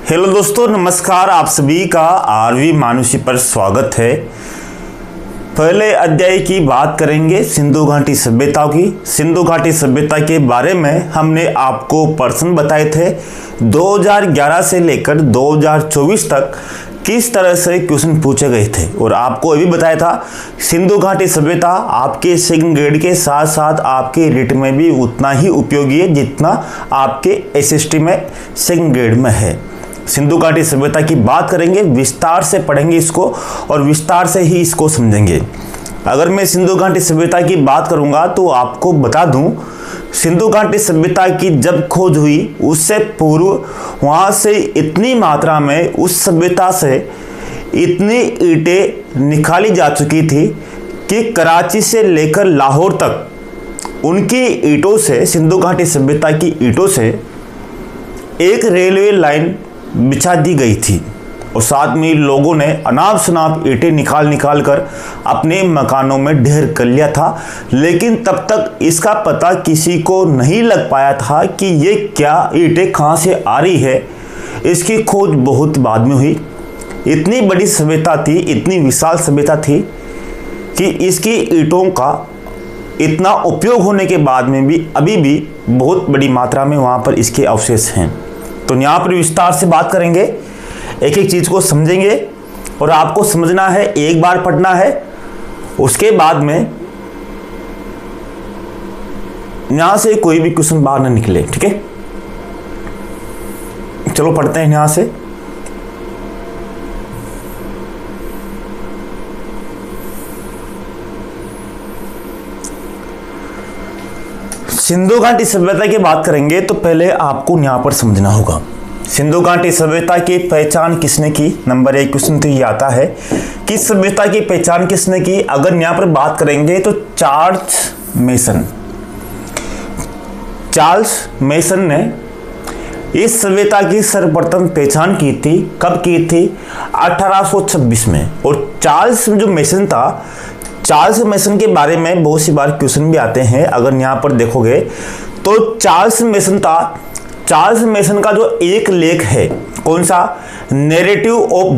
Hello दोस्तों, नमस्कार। आप सभी का आरवी मानुषी पर स्वागत है। पहले अध्याय की बात करेंगे सिंधु घाटी सभ्यता की। सिंधु घाटी सभ्यता के बारे में हमने आपको प्रश्न बताए थे 2011 से लेकर 2024 तक किस तरह से क्वेश्चन पूछे गए थे, और आपको ये भी बताया था सिंधु घाटी सभ्यता आपके सेकंड ग्रेड के साथ साथ आपके रिट में भी उतना ही उपयोगी है जितना आपके एसएसटी में सेकंड ग्रेड में है। सिंधु घाटी सभ्यता की बात करेंगे, विस्तार से पढ़ेंगे इसको और विस्तार से ही इसको समझेंगे। अगर मैं सिंधु घाटी सभ्यता की बात करूंगा तो आपको बता दूं, सिंधु घाटी सभ्यता की जब खोज हुई उससे पूर्व वहां से इतनी मात्रा में उस सभ्यता से इतनी ईंटें निकाली जा चुकी थी कि कराची से लेकर लाहौर तक उनकी ईंटों से, सिंधु घाटी सभ्यता की ईंटों से एक रेलवे लाइन बिछा दी गई थी, और साथ में लोगों ने अनाप शनाप ईंटें निकाल कर अपने मकानों में ढेर कर लिया था। लेकिन तब तक इसका पता किसी को नहीं लग पाया था कि ये क्या ईंटें कहाँ से आ रही है। इसकी खोज बहुत बाद में हुई। इतनी बड़ी सभ्यता थी, इतनी विशाल सभ्यता थी कि इसकी ईंटों का इतना उपयोग होने के बाद में भी अभी भी बहुत बड़ी मात्रा में वहाँ पर इसके अवशेष हैं। तो यहाँ पर विस्तार से बात करेंगे, एक एक चीज़ को समझेंगे, और आपको समझना है, एक बार पढ़ना है, उसके बाद में यहाँ से कोई भी क्वेश्चन बाहर ना निकले। ठीक है, चलो पढ़ते हैं यहाँ से। सिंधु घाटी सभ्यता की बात करेंगे तो पहले आपको यहाँ पर समझना होगा सिंधु घाटी सभ्यता की पहचान किसने की। नंबर 1 क्वेश्चन तो ये आता है कि सभ्यता की पहचान किसने की। अगर यहाँ पर बात करेंगे तो चार्ल्स मेसन ने इस सभ्यता की सर्वप्रथम पहचान की थी। कब की थी? 1826 में। और चार्ल्स जो मेसन था, चार्ल्स मेसन के बारे में बहुत सी बार क्वेश्चन भी आते हैं। अगर यहाँ पर देखोगे तो चार्ल्स मेसन था। चार्ल्स मेसन का जो एक लेख है, कौन सा? नैरेटिव ऑफ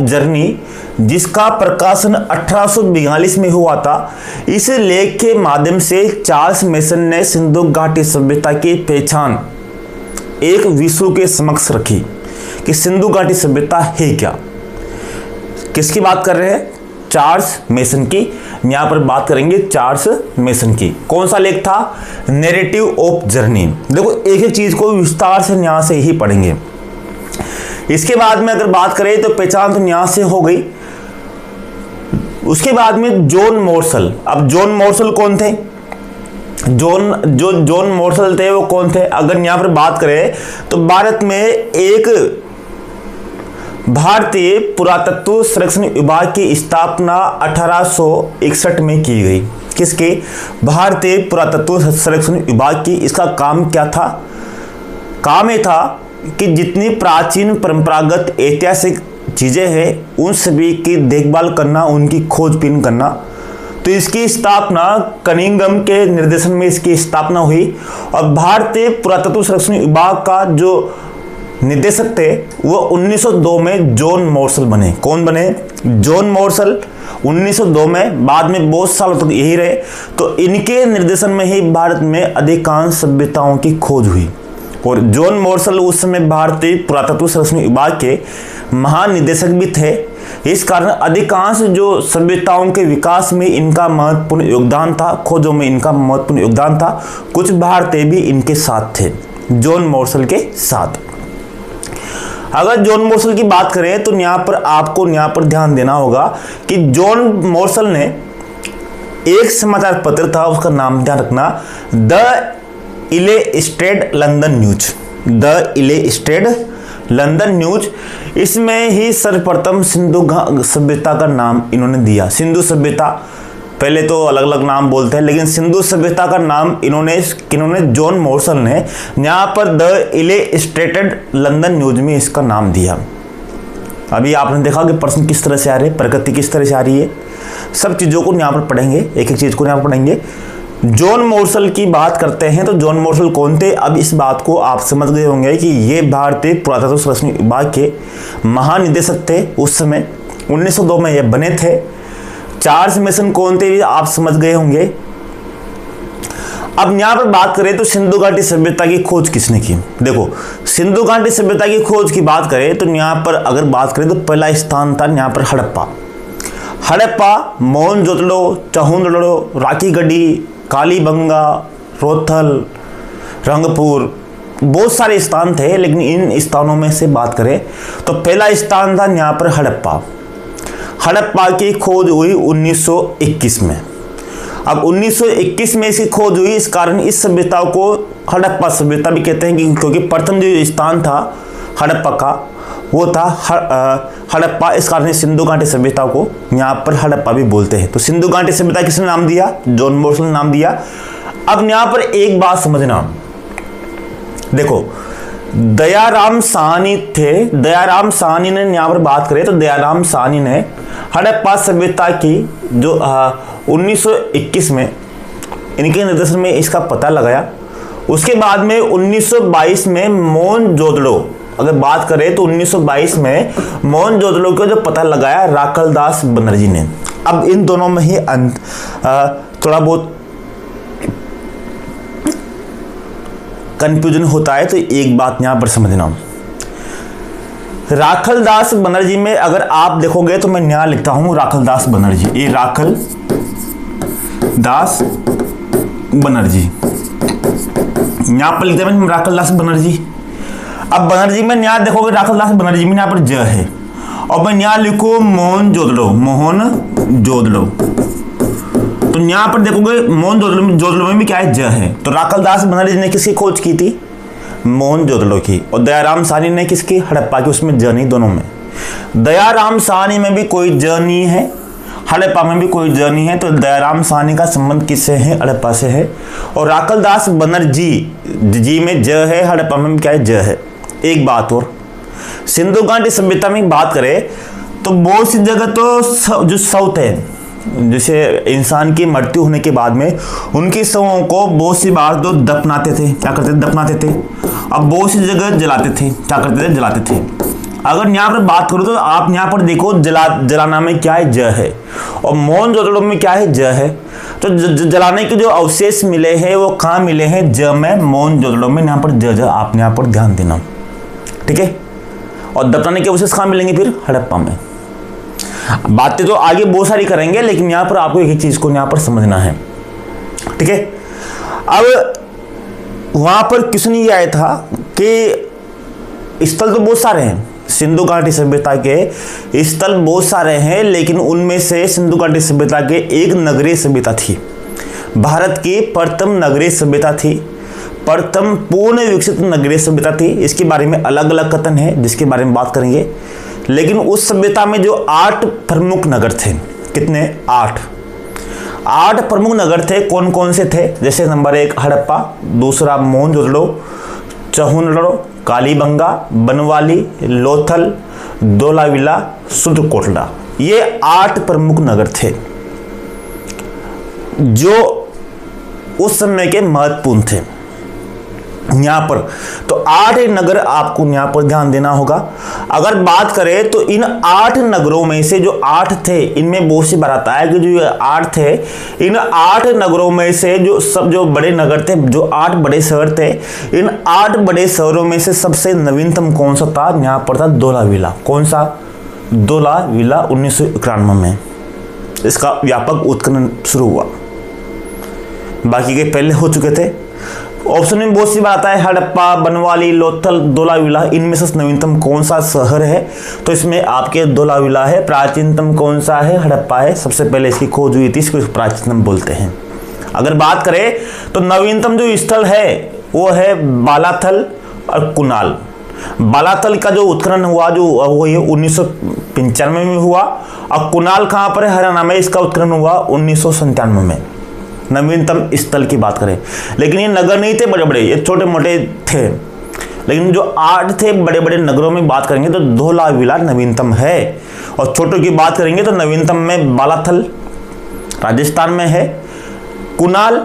जर्नी, जिसका प्रकाशन 1842 में हुआ था। इस लेख के माध्यम से चार्ल्स मेसन ने सिंधु घाटी सभ्यता की पहचान एक विश्व के समक्ष रखी कि सिंधु घाटी सभ्यता है क्या। किसकी बात कर रहे हैं? चार्ल्स मेसन की। यहाँ पर बात करेंगे चार्ल्स मेसन की। कौन सा लेख था? Narrative of journey. देखो, एक एक चीज को विस्तार से यहाँ से ही पढ़ेंगे। इसके बाद में अगर बात करें तो पहचान तो यहाँ से हो गई। उसके बाद में जॉन मॉर्सल। अब जॉन मॉर्सल कौन थे? जॉन मॉर्सल थे, वो कौन थे? अगर यहाँ पर बात करें तो भारत में एक भारतीय पुरातत्व संरक्षण विभाग की स्थापना 1861 में की गई। किसके? भारतीय पुरातत्व संरक्षण विभाग की। इसका काम क्या था? काम ये था कि जितनी प्राचीन परंपरागत ऐतिहासिक चीजें हैं उन सभी की देखभाल करना, उनकी खोजबीन करना। तो इसकी स्थापना कनिंघम के निर्देशन में इसकी स्थापना हुई। और भारतीय पुरातत्व संरक्षण विभाग का जो निदेशक थे वो 1902 में जॉन मॉर्सल बने। कौन बने? जॉन मॉर्सल 1902 में। बाद में बहुत सालों तक यही रहे। तो इनके निर्देशन में ही भारत में अधिकांश सभ्यताओं की खोज हुई। और जॉन मॉर्सल उस समय भारतीय पुरातत्व संरक्षण विभाग के महानिदेशक भी थे। इस कारण अधिकांश जो सभ्यताओं के विकास में इनका महत्वपूर्ण योगदान था, खोजों में इनका महत्वपूर्ण योगदान था। कुछ भारतीय भी इनके साथ थे, जॉन मॉर्सल के साथ। अगर जॉन मॉर्सल की बात करें तो यहाँ पर ध्यान देना होगा कि जॉन मॉर्सल ने एक समाचार पत्र था, उसका नाम ध्यान रखना, द इलेस्टेड लंदन न्यूज। इसमें ही सर्वप्रथम सिंधु सभ्यता का नाम इन्होंने दिया। सिंधु सभ्यता, पहले तो अलग अलग नाम बोलते हैं, लेकिन सिंधु सभ्यता का नाम किन्होंने जॉन मॉर्सल ने यहाँ पर द इलेस्ट्रेटेड लंदन न्यूज में इसका नाम दिया। अभी आपने देखा कि प्रश्न किस तरह से आ रहे हैं, प्रकृति किस तरह से आ रही है। सब चीज़ों को यहाँ पर पढ़ेंगे, एक एक चीज़ को यहाँ पर पढ़ेंगे। जॉन मोर्सल की बात करते हैं तो जॉन मोर्सल कौन थे? अब इस बात को आप समझ गए होंगे कि ये भारतीय पुरातत्व सर्वेक्षण विभाग के महानिदेशक थे उस समय। 1902 में ये बने थे। चार्ल्स मेसन कौन थे आप समझ गए होंगे। अब यहाँ पर बात करें तो सिंधु घाटी सभ्यता की खोज किसने की? देखो, सिंधु घाटी सभ्यता की खोज की बात करें तो यहाँ पर अगर बात करें तो पहला स्थान था यहाँ पर हड़प्पा, मोहनजोदड़ो, चहुंदड़ो, राखी गढ़ी, कालीबंगा, रोथल, रंगपुर, बहुत सारे स्थान थे, लेकिन इन स्थानों में से बात करें तो पहला स्थान था यहाँ पर हड़प्पा की खोज हुई 1921 में। अब 1921 में इसकी खोज हुई, इस कारण इस सभ्यता को हड़प्पा सभ्यता भी कहते हैं क्योंकि प्रथम जो स्थान था हड़प्पा का वो था हड़प्पा। इस कारण सिंधु घाटी सभ्यता को यहाँ पर हड़प्पा भी बोलते हैं। तो सिंधु घाटी सभ्यता किसने नाम दिया? जॉन मोर्सल ने नाम दिया। अब यहाँ पर एक बात समझना, देखो दयाराम साहनी थे। दयाराम साहनी ने यहाँ पर बात करें तो दयाराम साहनी ने हड़प्पा सभ्यता की जो 1921 में इनके निर्देशन में इसका पता लगाया। उसके बाद में 1922 में मोहनजोदड़ो, अगर बात करें तो 1922 में मोहनजोदड़ो का जो पता लगाया राखलदास बनर्जी ने। अब इन दोनों में ही थोड़ा बहुत कंफ्यूजन होता है, तो एक बात यहां पर समझना, राखलदास बनर्जी में अगर आप देखोगे तो मैं यहाँ लिखता हूं राखलदास बनर्जी, ये राखलदास बनर्जी यहां पर लिखते हैं राखलदास बनर्जी। अब बनर्जी में यहाँ देखोगे राखलदास बनर्जी में यहाँ पर ज है, और मैं यहाँ लिखूँ मोहनजोदड़ो, तो यहाँ पर देखोगे मोहनजोदड़ो में भी क्या है? ज है। तो राखलदास बनर्जी ने किसकी खोज की थी? मोहनजोदड़ो की। और दयाराम साहनी ने किसकी? हड़प्पा की। उसमें ज नहीं, दोनों में। दयाराम साहनी में भी कोई ज नहीं है, हड़प्पा में भी कोई ज नहीं है। तो दयाराम साहनी का संबंध किससे है? हड़प्पा से है। और राखलदास बनर्जी जी में ज है, हड़प्पा में क्या है? ज है। एक बात और, सिंधु घाटी सभ्यता में बात करें तो बहुत सी जगह तो जो साउथ है, जैसे इंसान की मृत्यु होने के बाद में उनकी शवों को बहुत सी बार तो दफनाते थे। क्या करते थे? दफनाते थे। अब बहुत सी जगह जलाते थे। क्या करते थे? जलाते थे। अगर यहाँ पर बात करो तो आप यहाँ पर देखो जलाना में क्या है? ज है। और मोहनजोदड़ो में क्या है? ज है। तो जलाने के जो अवशेष मिले हैं वो कहाँ मिले हैं? ज में, मोहनजोदड़ो में। यहाँ पर ज आपने यहाँ पर ध्यान देना, ठीक है। और दफनाने के अवशेष कहाँ मिलेंगे? फिर हड़प्पा में। बातें तो आगे बहुत सारी करेंगे, लेकिन यहाँ पर आपको एक चीज को यहाँ पर समझना है, ठीक है। अब वहां पर किसने ये आया था कि स्थल तो बहुत सारे हैं, सिंधु घाटी सभ्यता के स्थल बहुत सारे हैं, लेकिन उनमें से सिंधु घाटी सभ्यता के एक नगरीय सभ्यता थी, भारत की प्रथम नगरीय सभ्यता थी, प्रथम पूर्ण विकसित नगरीय सभ्यता थी। इसके बारे में अलग अलग कथन है जिसके बारे में बात करेंगे। लेकिन उस सभ्यता में जो 8 प्रमुख नगर थे, कितने? 8 प्रमुख नगर थे। कौन कौन से थे? जैसे नंबर 1 हड़प्पा, दूसरा मोहनजोदड़ो, चहुंदड़ो, कालीबंगा, बनवाली, लोथल, धोलावीरा, सुरकोटला। ये 8 प्रमुख नगर थे जो उस समय के महत्वपूर्ण थे यहाँ पर। तो 8 नगर आपको यहाँ पर ध्यान देना होगा। अगर बात करें तो इन 8 नगरों में से जो 8 थे, इनमें बहुत सी बार आता है कि जो ये 8 थे, इन 8 नगरों में से जो बड़े नगर थे, जो 8 बड़े शहर थे, इन 8 बड़े शहरों में से सबसे नवीनतम कौन सा था? यहाँ पर था धोलावीरा। कौन सा? धोलावीरा 1991 में इसका व्यापक उत्खनन शुरू हुआ। बाकी के पहले हो चुके थे। ऑप्शन में बहुत सी बार आता है हड़प्पा, बनवाली, लोथल, धोलावीरा। इनमें से नवीनतम कौन सा शहर है? तो इसमें आपके धोलावीरा है। प्राचीनतम कौन सा है? हड़प्पा है। सबसे पहले इसकी खोज हुई थी, इसको प्राचीनतम बोलते हैं। अगर बात करें तो नवीनतम जो स्थल है वो है बालाथल और कुनाल। बालाथल का जो उत्खनन हुआ जो वो 1995 में हुआ, और कुनाल कहाँ पर है? हरियाणा में। इसका उत्खनन हुआ 1997 में। नवीनतम स्थल की बात करें, लेकिन ये नगर नहीं थे बड़े बड़े, ये छोटे मोटे थे। लेकिन जो 8 थे बड़े बड़े नगरों में बात करेंगे तो धोलावीरा नवीनतम है। और छोटों की बात करेंगे तो नवीनतम में बालाथल राजस्थान में है, कुनाल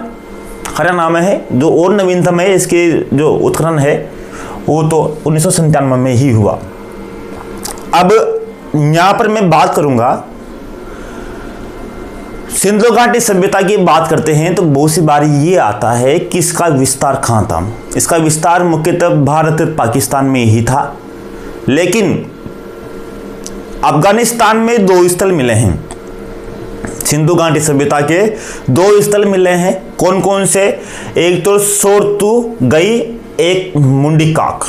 हरियाणा में है। जो और नवीनतम है इसके जो उत्खनन है वो तो 1997 में ही हुआ। अब यहाँ पर मैं बात करूँगा सिंधु घाटी सभ्यता की बात करते हैं तो बहुत सी बार ये आता है कि इसका विस्तार कहाँ था। इसका विस्तार मुख्यतः भारत पाकिस्तान में ही था, लेकिन अफगानिस्तान में दो स्थल मिले हैं। सिंधु घाटी सभ्यता के दो स्थल मिले हैं। कौन कौन से? एक तो सोरतुगई, एक मुंडीकाक।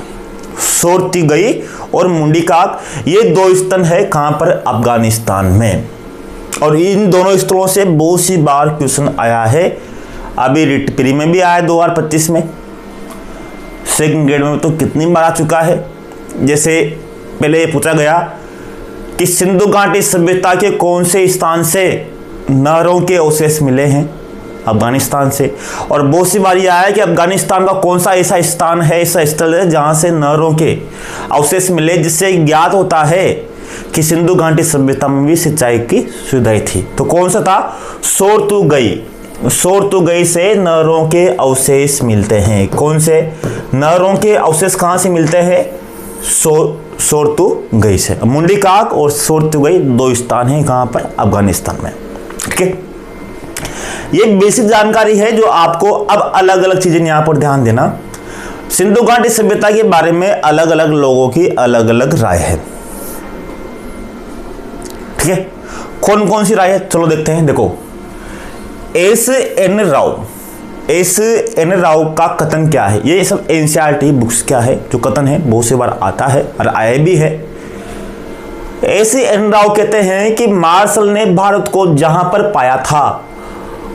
सोरतुगई और मुंडीकाक ये दो स्थल है कहाँ पर? अफगानिस्तान में। और इन दोनों स्थलों से बहुत सी बार क्वेश्चन आया है। अभी रिट प्री में भी आया 2025 में, सेकंड ग्रेड में तो कितनी बार आ चुका है। जैसे पहले पूछा गया कि सिंधु घाटी सभ्यता के कौन से स्थान से नहरों के अवशेष मिले हैं? अफगानिस्तान से। और बहुत सी बार यह आया कि अफगानिस्तान का कौन सा ऐसा स्थान है, ऐसा स्थल है जहां से नहरों के अवशेष मिले, जिससे ज्ञात होता है कि सिंधु घाटी सभ्यता में भी सिंचाई की सुविधाएं थी। तो कौन सा था? सोरतुगई। सोरतुगई से नहरों के अवशेष मिलते हैं। कौन से? नहरों के अवशेष कहां से मिलते हैं? सोरतुगई से। मुंडीकाक और सोरतुगई दो स्थान हैं कहां पर? अफगानिस्तान में। ठीक है, ये बेसिक जानकारी है जो आपको अब अलग अलग चीजें यहां पर ध्यान देना। सिंधु घाटी सभ्यता के बारे में अलग अलग लोगों की अलग अलग राय है। ठीक है, कौन कौन सी राय है चलो देखते हैं। देखो, एस.एन. राव का कथन क्या है? ये सब एनसीईआरटी बुक्स क्या है जो कथन है, बहुत सी बार आता है और आया भी है। एस.एन. राव कहते हैं कि मार्शल ने भारत को जहां पर पाया था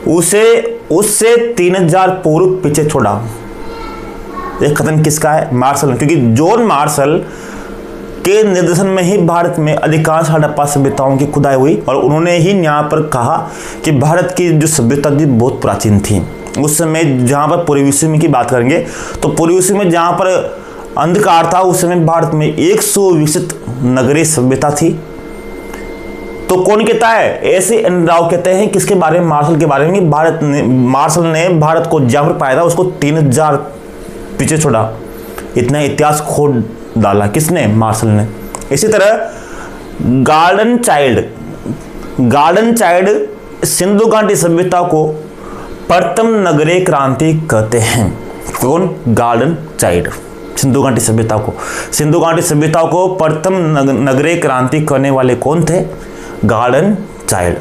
उससे 3000 पूर्व पीछे छोड़ा। ये कथन किसका है? मार्शल। क्योंकि जॉन मार्शल के निर्देशन में ही भारत में अधिकांश हड़प्पा सभ्यताओं की खुदाई हुई और उन्होंने ही यहाँ पर कहा कि भारत की जो सभ्यता थी बहुत प्राचीन थी। उस समय जहाँ पर पूर्वी विश्व में की बात करेंगे तो पूर्वी विश्व में जहाँ पर अंधकार था उस समय भारत में 100 विकसित नगरीय सभ्यता थी। तो कौन कहता है? एस.एन. राव कहते हैं किसके बारे में? मार्शल के बारे में। मार्शल ने भारत को जहाँ पर पाया था उसको 3000 पीछे छोड़ा। इतना इतिहास खोद डाला किसने? मार्शल ने। इसी तरह गार्डन चाइल्ड सिंधु घाटी सभ्यता को प्रथम नगरीय क्रांति कहते हैं। कौन? Garden child. सिंधु घाटी सभ्यता को प्रथम नगरीय क्रांति करने वाले कौन थे? Garden child.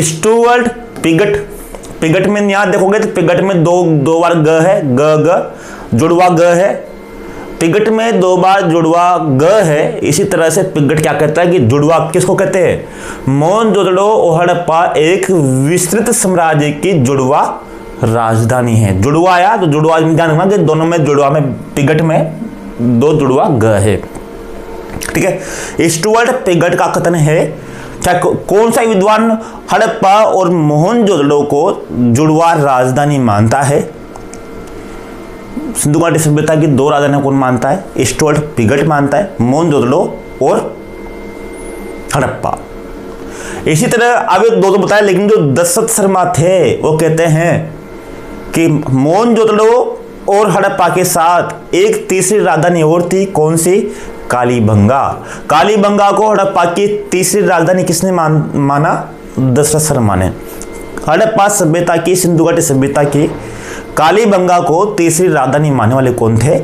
स्टुअर्ट पिगट में यहां देखोगे तो पिगट में दो बार ग है, ग जुड़वा ग है। पिगट में दो बार जुड़वा ग है। इसी तरह से पिगट क्या कहता है कि जुड़वा किसको कहते हैं? मोहनजोदड़ो और हड़प्पा एक विस्तृत साम्राज्य की जुड़वा राजधानी है। जुड़वा आया तो जुड़वा ध्यान रखना कि दोनों में जुड़वा में पिगट में दो जुड़वा ग है। ठीक है, स्टुअर्ट पिगट का कथन है क्या? कौन सा विद्वान हड़प्पा और मोहनजोदड़ो को जुड़वा राजधानी मानता है? सिंधु घाटी सभ्यता की दो राजधानियां कौन मानता है? स्टुअर्ट पिगट मानता है, मोहनजोदड़ो और हड़प्पा। इसी तरह अब दो बताए, लेकिन जो दशरथ शर्मा थे वो कहते हैं कि मोहनजोदड़ो और हड़प्पा के साथ एक तीसरी राजधानी और थी। कौन सी? कालीबंगा। कालीबंगा को हड़प्पा की तीसरी राजधानी किसने माना? दशरथ शर्मा ने। हड़प्पा सभ्यता की, सिंधु घाटी सभ्यता की कालीबंगा को तीसरी राजधानी मानने वाले कौन थे?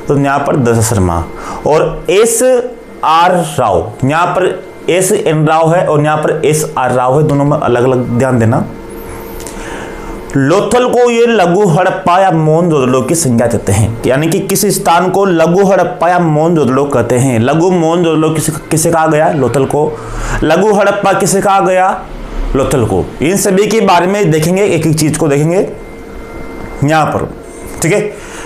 तो यहाँ पर दशरथ शर्मा। और एस.आर. राव, यहाँ पर एस.एन. राव है और यहाँ पर एस.आर. राव है, दोनों में अलग अलग ध्यान देना। लोथल को ये लघु हड़प्पा या मोहनजोदड़ो की संज्ञा देते हैं, यानी कि किसी स्थान को लघु हड़प्पा या मोहनजोदड़ो कहते हैं। लघु मोहनजोदड़ो किसे कहा गया? लोथल को। लघु हड़प्पा किसे कहा गया? लोथल को। इन सभी के बारे में देखेंगे, एक एक चीज को देखेंगे यहाँ पर। ठीक है,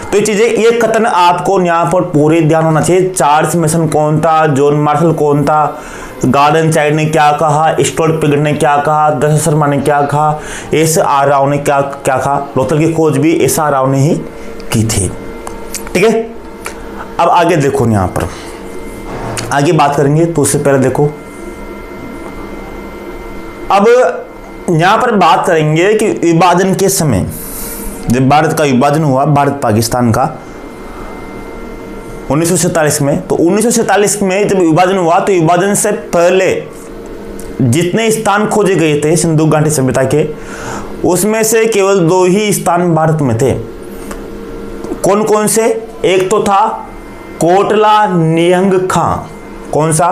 तो ये चीजें, ये कथन आपको यहाँ पर पूरे ध्यान होना चाहिए। चार्ल्स मेसन कौन था? जॉन मार्शल कौन था? गार्डन चाइल्ड ने क्या कहा? स्टुअर्ट पिगट ने क्या कहा? दशरथ शर्मा ने क्या कहा? एस.आर. राव ने क्या कहा? लोथल की खोज भी एस.आर. राव ने ही की थी। ठीक है, अब आगे देखो, यहाँ पर आगे बात करेंगे तो उससे पहले देखो, अब यहाँ पर बात करेंगे कि विभाजन के समय जब भारत का विभाजन हुआ, भारत पाकिस्तान का 1947 में, तो 1947 में जब विभाजन हुआ तो विभाजन से पहले जितने स्थान खोजे गए थे सिंधु घाटी सभ्यता के, उसमें से केवल 2 ही स्थान भारत में थे। कौन कौन से? एक तो था कोटला नियंग खां। कौन सा?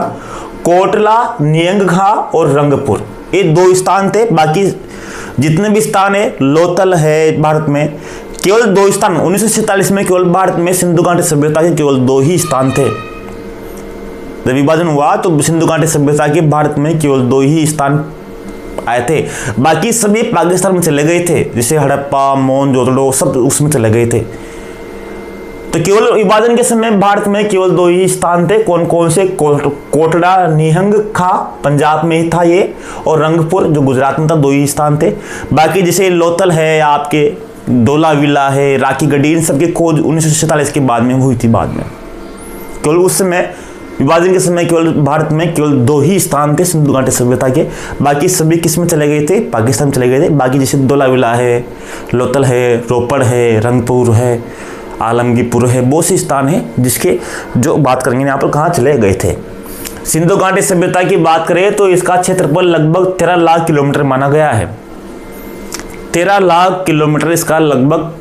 कोटला नियंग खां और रंगपुर, ये 2 स्थान थे। बाकी जितने भी स्थान है, लोथल है भारत में, केवल 2 स्थान 1947 में केवल भारत में सिंधु घाटी सभ्यता के केवल 2 ही स्थान थे। जब विभाजन हुआ तो सिंधु घाटी सभ्यता के भारत में केवल 2 ही स्थान आए थे, बाकी सभी पाकिस्तान में चले गए थे, जैसे हड़प्पा, मोहनजोदड़ो सब उसमें चले गए थे। तो केवल विभाजन के समय भारत में केवल 2 ही स्थान थे। कौन कौन से? कोटला निहंग खा पंजाब में ही था ये, और रंगपुर जो गुजरात में था, 2 ही स्थान थे। बाकी जैसे लोथल है, आपके धोलावीरा है, राखी गढ़ी, इन सबकी खोज 1947 के बाद में हुई थी। बाद में केवल उस समय विभाजन के समय केवल भारत में केवल 2 ही स्थान थे सिंधु घाटी सभ्यता के, बाकी सभी किस में चले गए थे? पाकिस्तान चले गए थे। बाकी जैसे धोलावीरा है, लोथल है, रोपड़ है, रंगपुर है, आलमगीरपुर है, बहुत से स्थान है जिसके जो बात करेंगे यहाँ पर कहाँ चले गए थे। सिंधु घाटी सभ्यता की बात करें तो इसका क्षेत्रफल लगभग 13 लाख किलोमीटर माना गया है। 13 लाख किलोमीटर इसका लगभग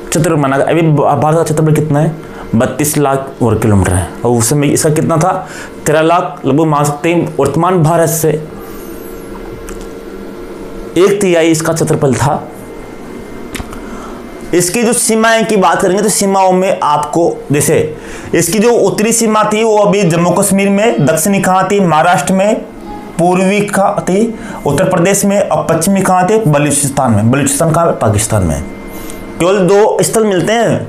क्षेत्रफल माना गया। अभी भारत का क्षेत्रफल कितना है? 32 लाख वर्ग किलोमीटर है, और उस समय इसका कितना था? 13 लाख लगभग मान सकते हैं। वर्तमान भारत से 1/3 इसका क्षेत्रफल था। इसकी जो सीमाएं की बात करेंगे तो सीमाओं में आपको जैसे इसकी जो उत्तरी सीमा थी वो अभी जम्मू कश्मीर में, दक्षिणी कहाँ थी? महाराष्ट्र में, पूर्वी कहाँ थी? उत्तर प्रदेश में, और पश्चिमी कहाँ थे? बलूचिस्तान में। बलूचिस्तान कहाँ? पाकिस्तान में। केवल 2 स्थल मिलते हैं,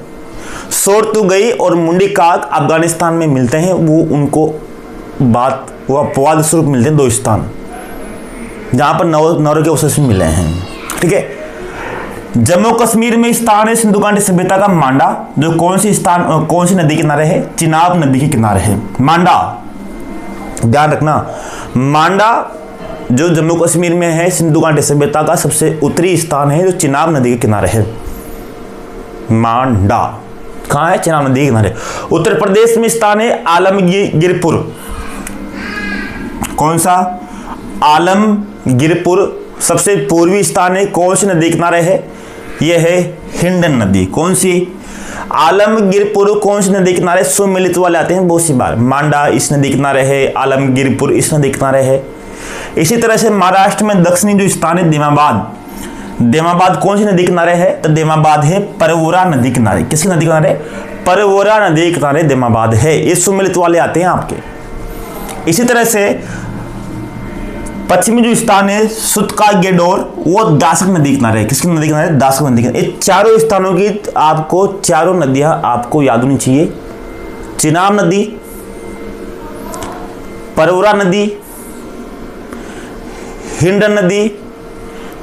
सोरतुगई और मुंडी काक अफगानिस्तान में मिलते हैं। वो उनको वो अपवाद स्वरूप मिलते हैं 2 स्थान, जहाँ पर नौर के अवशेष मिले हैं। ठीक है। जम्मू कश्मीर में स्थान है सिंधु घाटी सभ्यता का मांडा, जो कौन सी नदी किनारे है? चिनाब नदी के किनारे है मांडा। ध्यान रखना, मांडा जो जम्मू कश्मीर में है सिंधु घाटी सभ्यता का सबसे उत्तरी स्थान है, जो चिनाब नदी के किनारे है। मांडा कहाँ है? चिनाब नदी के किनारे। उत्तर प्रदेश में स्थान है आलमगीरपुर। कौन सा? आलमगीरपुर सबसे पूर्वी स्थान है। कौन सी नदी किनारे है? यह है हिंडन नदी। कौन सी? आलमगीरपुर कौन सी नदी किनारे? सुमिलित वाले आते हैं बहुत सी बार। मांडा इस नदी किनारे है, आलमगीरपुर इस नदी किनारे है। इसी तरह से महाराष्ट्र में दक्षिणी जो स्थान है देमाबाद, देमाबाद कौन सी नदी किनारे है? तो देमाबाद है परवोरा नदी किनारे। किसकी नदी किनारे? परवोरा नदी किनारे देमाबाद है। ये सुमिलित वाले आते हैं आपके। इसी तरह से पश्चिमी जो स्थान है सुतका गेडोर, वो दासक नदी किनारे है। किसकी नदी किनारे? दासक नदी किनारे। ये चारों स्थानों की आपको चारों नदियां आपको याद होनी चाहिए। चिनाब नदी, परवरा नदी, हिंडन नदी,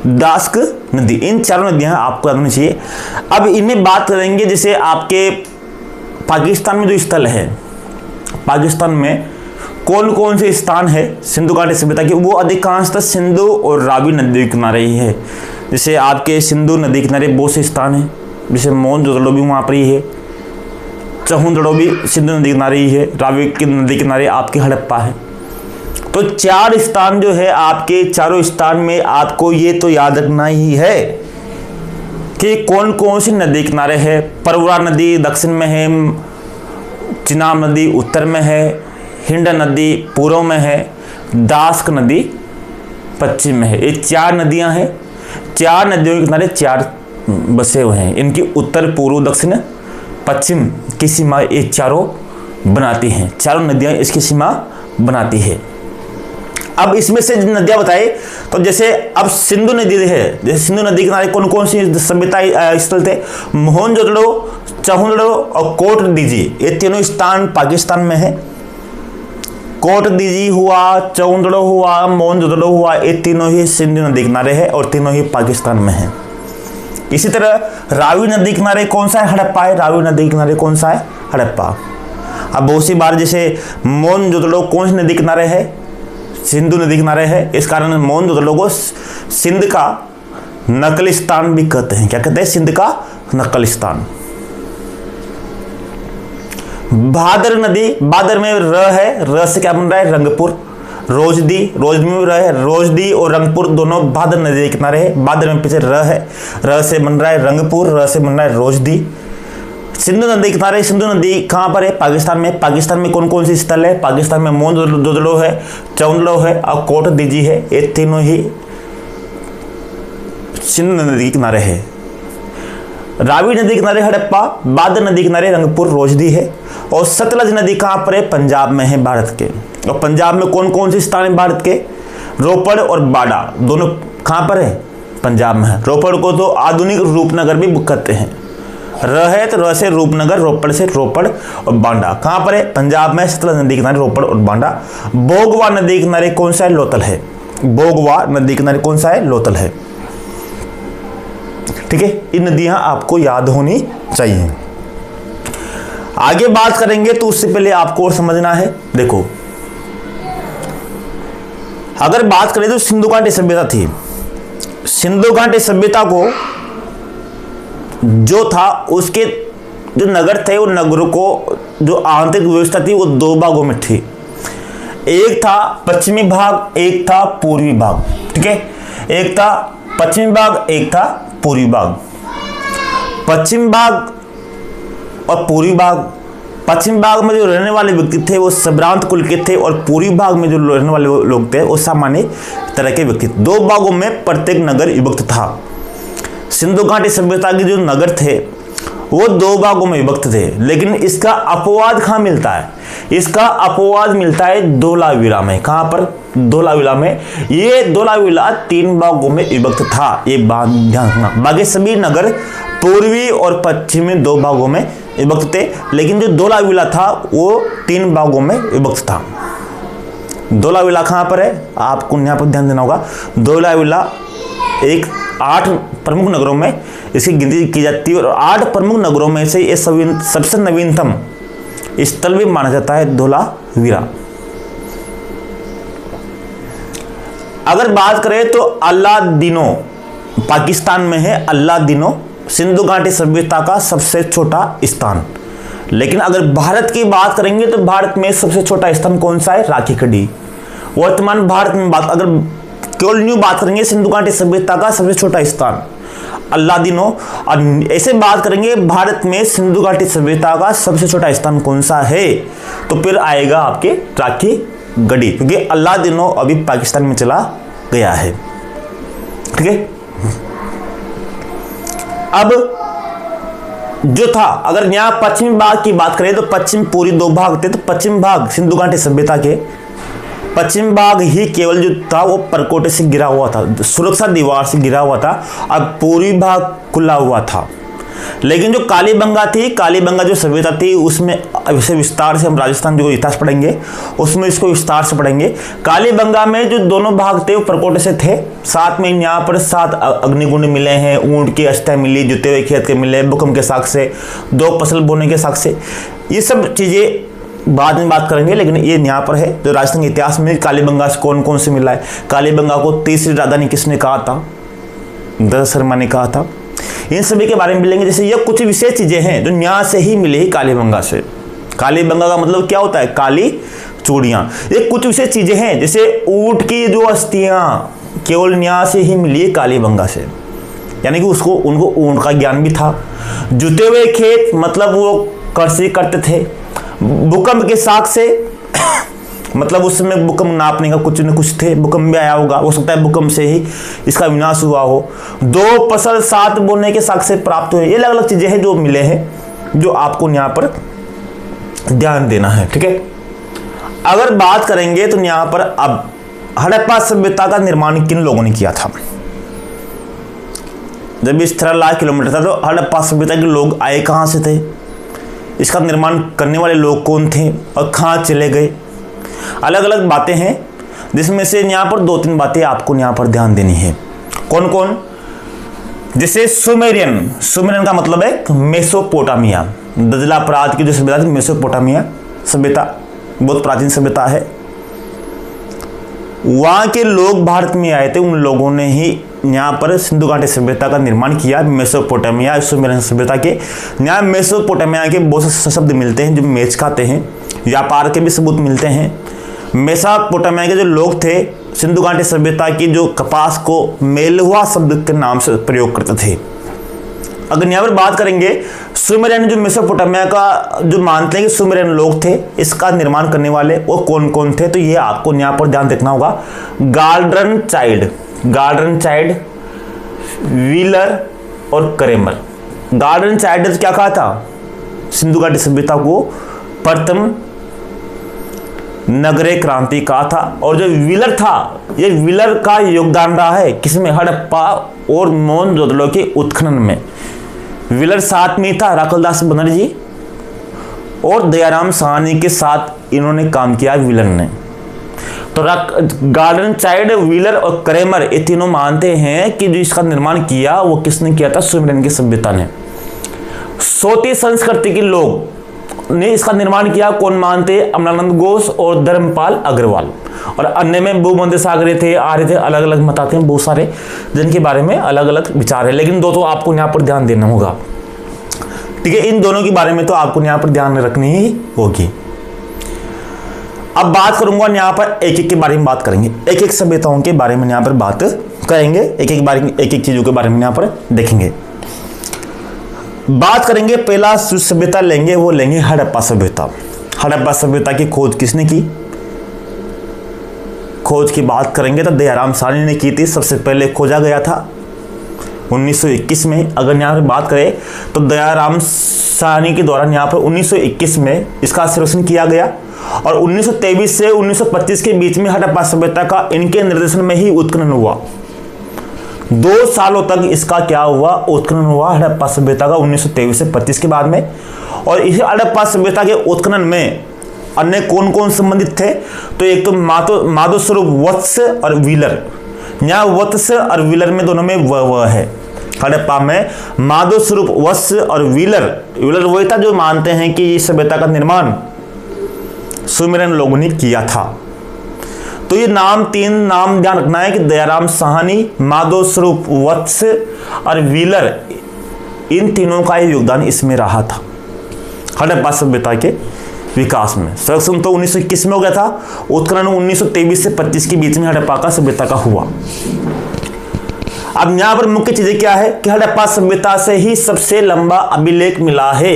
दासक नदी, इन चारों नदियां आपको याद होनी चाहिए। अब इनमें बात करेंगे जैसे आपके पाकिस्तान में जो स्थल है, पाकिस्तान में कौन कौन से स्थान है सिंधु घाटी सभ्यता के? वो अधिकांशतः सिंधु और रावी नदी के किनारे ही है। जैसे आपके सिंधु नदी किनारे बहुत से स्थान है, जैसे मोहनजोदड़ो भी वहाँ पर ही है, चहुंदड़ो भी सिंधु नदी किनारे ही है, रावी की नदी किनारे आपके हड़प्पा है। तो 4 स्थान जो है आपके, चारों स्थान में आपको ये तो याद रखना ही है कि कौन कौन सी नदी किनारे है। परवरा नदी दक्षिण में है, चिनाब नदी उत्तर में है, हिंडन नदी पूर्व में है, दासक नदी पश्चिम में है। ये 4 नदियां हैं। 4 नदियों के किनारे 4 बसे हुए हैं। इनकी उत्तर पूर्व दक्षिण पश्चिम की सीमा ये चारों बनाती हैं। चारों नदियां इसकी सीमा बनाती है। अब इसमें से नदियां बताए तो जैसे अब सिंधु नदी है, जैसे सिंधु नदी के किनारे कौन कौन सी सभ्यता स्थल थे? मोहनजोदड़ो, चहुंदड़ो और कोट दीजी, ये तीनों स्थान पाकिस्तान में है। कोट दीजी हुआ, चहुंदड़ो हुआ, मोहनजोदड़ो हुआ, ये तीनों ही सिंधु नदी किनारे है और तीनों ही पाकिस्तान में है। इसी तरह रावी नदी किनारे कौन सा है? हड़प्पा है। रावी नदी किनारे कौन सा है? हड़प्पा। अब बहुत सी बार जैसे मोहनजोदड़ो कौन सी नदी किनारे है? सिंधु नदी किनारे है। इस कारण मोहनजोदड़ो को सिंध का नकलिस्तान भी कहते हैं। क्या कहते हैं? सिंध का नकलिस्तान। भादर नदी, भादर में र है, र से क्या बन रहा है? रंगपुर। रोजदी, रोजदी में र है, रोजदी और रंगपुर दोनों भादर नदी के किनारे है। भादर में पीछे र है, र से बन रहा है रंगपुर, र से बन रहा है रोजदी। सिंधु नदी के किनारे, सिंधु नदी कहाँ पर है? पाकिस्तान में। पाकिस्तान में कौन कौन सी स्थल है? पाकिस्तान में मोहनजोदड़ो है, चौंदड़ो है और कोट दीजी है। ये तीनों ही सिंधु नदी के किनारे है। रावी नदी किनारे हड़प्पा, भादर नदी किनारे रंगपुर रोजदी है। और सतलज नदी कहाँ पर है? पंजाब में है, भारत के। और पंजाब में कौन कौन से स्थान है भारत के? रोपड़ और बाड़ा, दोनों कहाँ पर है? पंजाब में है। रोपड़ को तो आधुनिक रूपनगर भी कहते हैं। र है तो र से रूपनगर, रोपड़ से रोपड़ और बांडा कहाँ पर है? पंजाब में। सतलज नदी किनारे रोपड़ और बांडा। बोगवा नदी किनारे कौन सा है? लोथल है। बोगवा नदी किनारे कौन सा है? लोथल है। ठीक है, ये नदियां आपको याद होनी चाहिए। आगे बात करेंगे तो उससे पहले आपको और समझना है। देखो, अगर बात करें तो सिंधु घाटी सभ्यता थी। सिंधु घाटी सभ्यता को जो था, उसके जो नगर थे, वो नगरों को जो आंतरिक व्यवस्था थी वो दो भागों में थी। एक था पश्चिमी भाग, एक था पूर्वी भाग। ठीक है, एक था पश्चिमी भाग, एक था पूर्वी भाग। पश्चिम भाग और पूर्वी भाग, पश्चिम भाग में जो रहने वाले व्यक्ति थे वो संभ्रांत कुल के थे, और पूर्वी भाग में जो रहने वाले लोग थे वो सामान्य तरह के व्यक्ति। दो भागों में प्रत्येक नगर विभक्त था। सिंधु घाटी सभ्यता के जो नगर थे वो दो भागों में विभक्त थे, लेकिन इसका अपवाद कहाँ मिलता है? इसका अपवाद मिलता है धोलावीरा में। कहाँ पर? धोलावीरा में। ये धोलावीरा तीन भागों में विभक्त था, ये बात ध्यान रखना। बाकी सभी नगर पूर्वी और पश्चिमी दो भागों में विभक्त थे, लेकिन जो धोलावीरा था वो तीन भागों में विभक्त था। धोलावीरा कहाँ पर है? आपको यहाँ पर ध्यान देना होगा। धोलावीरा एक 8 प्रमुख नगरों में इसकी गिनती की जाती है, और 8 प्रमुख नगरों में से ये सबसे नवीनतम स्थल भी माना जाता है धोलावीरा। अगर बात करें तो अलादीनो पाकिस्तान में है। अलादीनो सिंधु घाटी सभ्यता का सबसे छोटा स्थान। लेकिन अगर भारत की बात करेंगे तो भारत में सबसे छोटा स्थान कौन सा है? राखी खड़ी। वर्तमान भारत में बात अगर केवल न्यू बात करेंगे, सिंधु घाटी सभ्यता का सबसे छोटा स्थान अलादीनो। और ऐसे बात करेंगे भारत में सिंधु घाटी सभ्यता का सबसे छोटा स्थान कौन सा है, तो फिर आएगा आपके राखी गढ़ी, क्योंकि अलादीनो अभी पाकिस्तान में चला गया है। ठीक है, अब जो था, अगर यहाँ पश्चिमी भाग की बात करें तो पश्चिम पूरी दो भाग थे। तो पश्चिम भाग सिंधु घाटी सभ्यता के पश्चिम भाग ही केवल जो था वो परकोटे से घिरा हुआ था, सुरक्षा दीवार से घिरा हुआ था। अब पूर्वी भाग खुला हुआ था। लेकिन जो कालीबंगा थी, कालीबंगा जो सभ्यता थी, उसमें इसे विस्तार से हम राजस्थान जो इतिहास पढ़ेंगे उसमें इसको विस्तार से पढ़ेंगे। कालीबंगा में जो दोनों भाग थे वो परकोटे से थे। साथ में यहाँ पर 7 अग्निकुंड मिले हैं, ऊंट की अस्थियां मिली, जुते हुए खेत के मिले, भूकंप के साक्ष्य से, 2 फसल बोने के साक्ष्य से। ये सब चीज़ें बाद में बात करेंगे, लेकिन ये यहाँ पर है जो राजस्थान के इतिहास में कालीबंगा से कौन कौन से मिला है। कालीबंगा को तीसरी राजधानी किसने कहा था? दशरथ शर्मा ने कहा था। इन सभी के बारे में मिलेंगे। जैसे ये कुछ विशेष चीजें हैं जो यहाँ से ही मिली है, कालीबंगा से। कालीबंगा का मतलब क्या होता है? काली चूड़ियाँ। ये कुछ विशेष चीजें हैं, जैसे ऊंट की जो अस्थियाँ केवल यहाँ से ही मिली है, कालीबंगा से, यानी कि उनको ऊंट का ज्ञान भी था। जुते हुए खेत मतलब वो कृषि करते थे। भूकंप के साक्ष्य से मतलब उस समय भूकंप नापने का कुछ न कुछ थे, भूकंप भी आया होगा, हो सकता है भूकंप से ही इसका विनाश हुआ हो। 2 फसल 7 बोने के साक्ष्य प्राप्त हुए। ये अलग अलग चीजें हैं जो मिले हैं, जो आपको यहाँ पर ध्यान देना है। ठीक है, अगर बात करेंगे तो यहाँ पर अब हड़प्पा सभ्यता का निर्माण किन लोगों ने किया था? जब 13 लाख किलोमीटर था तो हड़प्पा सभ्यता के लोग आए कहाँ से थे? इसका निर्माण करने वाले लोग कौन थे और कहाँ चले गए? अलग अलग बातें हैं, जिसमें से यहाँ पर 2-3 बातें आपको यहाँ पर ध्यान देनी है। कौन कौन? जैसे सुमेरियन। सुमेरियन का मतलब है मेसोपोटामिया। दजला प्रांत की जो सभ्यता थी, मेसोपोटामिया सभ्यता बहुत प्राचीन सभ्यता है। वहाँ के लोग भारत में आए थे, उन लोगों ने ही यहाँ पर सिंधु घाटी सभ्यता का निर्माण किया। मेसोपोटामिया सुमेरियन सभ्यता के यहाँ मेसोपोटामिया के बहुत से शब्द मिलते हैं जो मेच खाते हैं, व्यापार के भी सबूत मिलते हैं। मेसोपोटामिया के जो लोग थे सिंधु घाटी सभ्यता की जो कपास को मेलुहा शब्द के नाम से प्रयोग करते थे। अगर यहाँ पर बात करेंगे सुमेरियन जो मेसोपोटामिया का जो मानते हैं कि सुमेरियन लोग थे, इसका निर्माण करने वाले वो कौन कौन थे, तो ये आपको यहाँ पर ध्यान रखना होगा। गार्डन चाइल्ड, व्हीलर और क्रेमर। गार्डन चाइल्ड ने क्या कहा था, सिंधु घाटी सभ्यता को प्रथम नगरीय क्रांति कहा था। और जो व्हीलर था, ये व्हीलर का योगदान रहा है किसमें, हड़प्पा और मोहनजोदड़ो के उत्खनन में। व्हीलर साथ में था राखलदास बनर्जी और दयाराम साहनी के साथ इन्होंने काम किया व्हीलर ने। तो गार्डन चाइल्ड, व्हीलर और क्रेमर ये तीनों मानते हैं कि जो इसका निर्माण किया वो किसने किया था, सुमेरियन की सभ्यता ने। सोती संस्कृति के लोग ने इसका निर्माण किया, कौन मानते, अमलानंद घोष और धर्मपाल अग्रवाल। और अन्य में भूमध्य सागरीय थे, आर्य थे, अलग अलग मत आते हैं बहुत सारे जिनके बारे में अलग अलग विचार है, लेकिन दो तो आपको यहाँ पर ध्यान देना होगा। ठीक है, इन दोनों के बारे में तो आपको यहाँ पर ध्यान रखनी ही होगी। अब बात करूंगा यहाँ पर एक एक के बारे में बात करेंगे, एक एक सभ्यताओं के बारे में यहाँ पर बात करेंगे, एक एक चीजों के बारे में यहाँ पर देखेंगे, बात करेंगे। पहला सभ्यता लेंगे वो लेंगे हड़प्पा सभ्यता। हड़प्पा सभ्यता की खोज किसने की, खोज की बात करेंगे तो दयाराम साहनी ने की थी। सबसे पहले खोजा गया था 1921 में। अगर यहाँ पर बात करें तो दयाराम साहनी के दौरान यहाँ पर 1921 में इसका सर्वेक्षण किया गया और 1923 से 1925 के बीच में हड़प्पा सभ्यता का इनके निर्देशन में ही उत्खनन हुआ। 2 सालों तक इसका क्या हुआ, उत्खनन हुआ हड़प्पा सभ्यता का 1923 से 25 के बाद में। और इस हड़प्पा सभ्यता के उत्खनन में अन्य कौन कौन संबंधित थे, तो एक तो माधव स्वरूप वत्स और व्हीलर। यहाँ वत्स और व्हीलर में दोनों में वह है। हड़प्पा में माधव स्वरूप वत्स और व्हीलर वही था जो मानते हैं कि इस सभ्यता का निर्माण सुमेरियन लोगों ने किया था। तो ये तीन नाम ध्यान रखना है कि दयाराम साहनी, माधव स्वरूप वत्स और व्हीलर, इन तीनों का योगदान इसमें रहा था हड़प्पा सभ्यता के विकास में। सर्वेक्षण तो 1921 में हो गया था, उत्खनन 1923 से 25 के बीच में हड़प्पा का सभ्यता का हुआ। अब यहां पर मुख्य चीजें क्या है कि हड़प्पा सभ्यता से ही सबसे लंबा अभिलेख मिला है,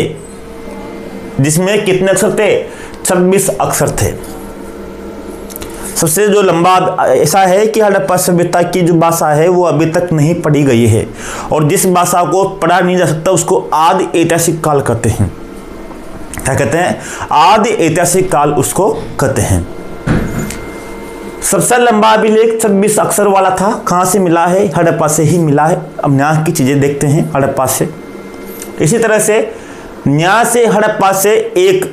जिसमें कितने अक्षर थे, 26 अक्षर थे। सबसे जो लंबा ऐसा है कि हड़प्पा सभ्यता की जो भाषा है वो अभी तक नहीं पढ़ी गई है, और जिस भाषा को पढ़ा नहीं जा सकता उसको आदि ऐतिहासिक काल कहते हैं। क्या कहते हैं, आदि ऐतिहासिक काल उसको कहते हैं। सबसे लंबा अभिलेख 26 अक्षर वाला था। कहाँ से मिला है, हड़प्पा से ही मिला है। अब न्यास की चीजें देखते हैं हड़प्पा से। इसी तरह से न्यास से हड़प्पा से एक